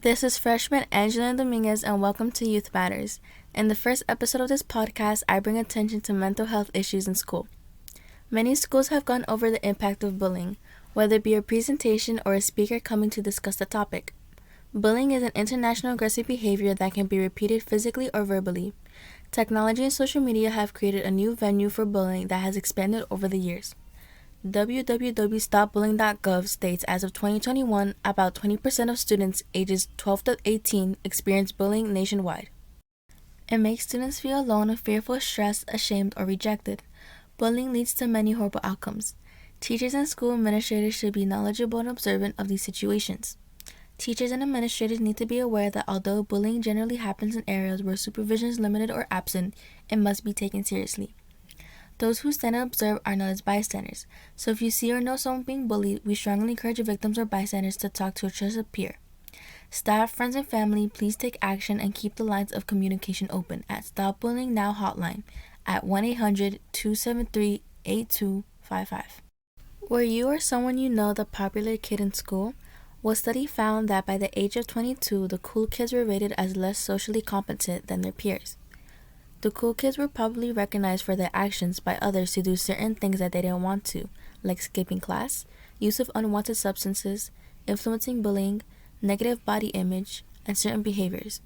This is freshman Angelina Dominguez, and welcome to Youth Matters. In the first episode of this podcast, I bring attention to mental health issues in school. Many schools have gone over the impact of bullying, whether it be a presentation or a speaker coming to discuss the topic. Bullying is an international aggressive behavior that can be repeated physically or verbally. Technology and social media have created a new venue for bullying that has expanded over the years. www.stopbullying.gov states as of 2021, about 20% of students ages 12 to 18 experience bullying nationwide. It makes students feel alone and fearful, stressed, ashamed, or rejected. Bullying leads to many horrible outcomes. Teachers and school administrators should be knowledgeable and observant of these situations. Teachers and administrators need to be aware that although bullying generally happens in areas where supervision is limited or absent, it must be taken seriously. Those who stand and observe are known as bystanders, so if you see or know someone being bullied, we strongly encourage victims or bystanders to talk to a trusted peer. Staff, friends, and family, please take action and keep the lines of communication open at Stop Bullying Now hotline at 1-800-273-8255. Were you or someone you know the popular kid in school? One study found that by the age of 22, the cool kids were rated as less socially competent than their peers. The cool kids were probably recognized for their actions by others to do certain things that they didn't want to, like skipping class, use of unwanted substances, influencing bullying, negative body image, and certain behaviors.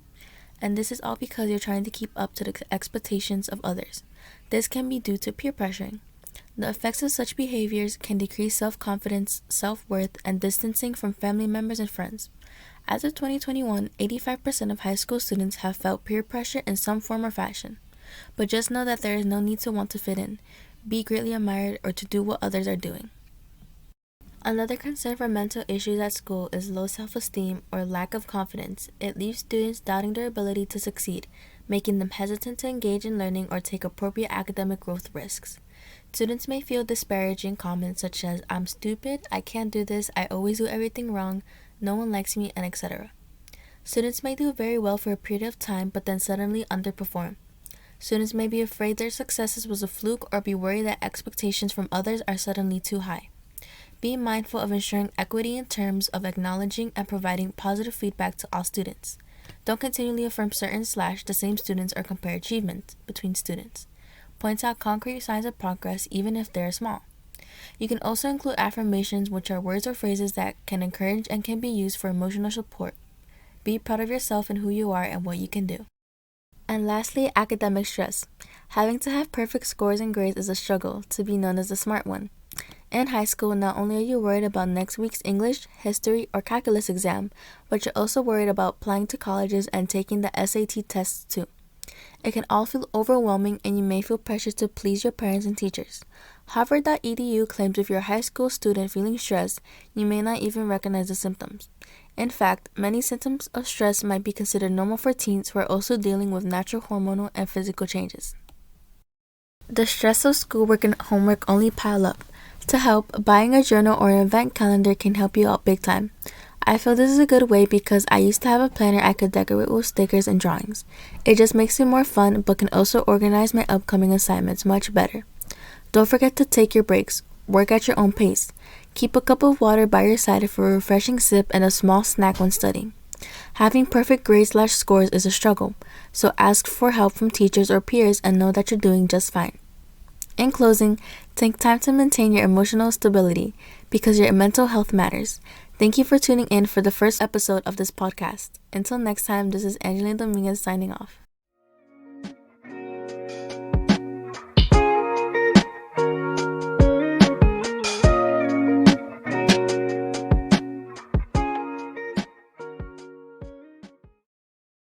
And this is all because you're trying to keep up to the expectations of others. This can be due to peer pressuring. The effects of such behaviors can decrease self-confidence, self-worth, and distancing from family members and friends. As of 2021, 85% of high school students have felt peer pressure in some form or fashion. But just know that there is no need to want to fit in, be greatly admired, or to do what others are doing. Another concern for mental issues at school is low self-esteem or lack of confidence. It leaves students doubting their ability to succeed, making them hesitant to engage in learning or take appropriate academic growth risks. Students may feel disparaging comments such as, "I'm stupid, I can't do this, I always do everything wrong, no one likes me," and etc. Students may do very well for a period of time but then suddenly underperform. Students may be afraid their successes was a fluke or be worried that expectations from others are suddenly too high. Be mindful of ensuring equity in terms of acknowledging and providing positive feedback to all students. Don't continually affirm certain / the same students or compare achievements between students. Point out concrete signs of progress even if they are small. You can also include affirmations, which are words or phrases that can encourage and can be used for emotional support. Be proud of yourself and who you are and what you can do. And lastly, academic stress. Having to have perfect scores and grades is a struggle, to be known as the smart one. In high school, not only are you worried about next week's English, history, or calculus exam, but you're also worried about applying to colleges and taking the SAT tests too. It can all feel overwhelming and you may feel pressure to please your parents and teachers. Harvard.edu claims if you're a high school student feeling stressed, you may not even recognize the symptoms. In fact, many symptoms of stress might be considered normal for teens who are also dealing with natural hormonal and physical changes. The stress of schoolwork and homework only pile up. To help, buying a journal or an event calendar can help you out big time. I feel this is a good way because I used to have a planner I could decorate with stickers and drawings. It just makes it more fun but can also organize my upcoming assignments much better. Don't forget to take your breaks. Work at your own pace. Keep a cup of water by your side for a refreshing sip and a small snack when studying. Having perfect grades / scores is a struggle, so ask for help from teachers or peers and know that you're doing just fine. In closing, take time to maintain your emotional stability because your mental health matters. Thank you for tuning in for the first episode of this podcast. Until next time, this is Angelina Dominguez signing off.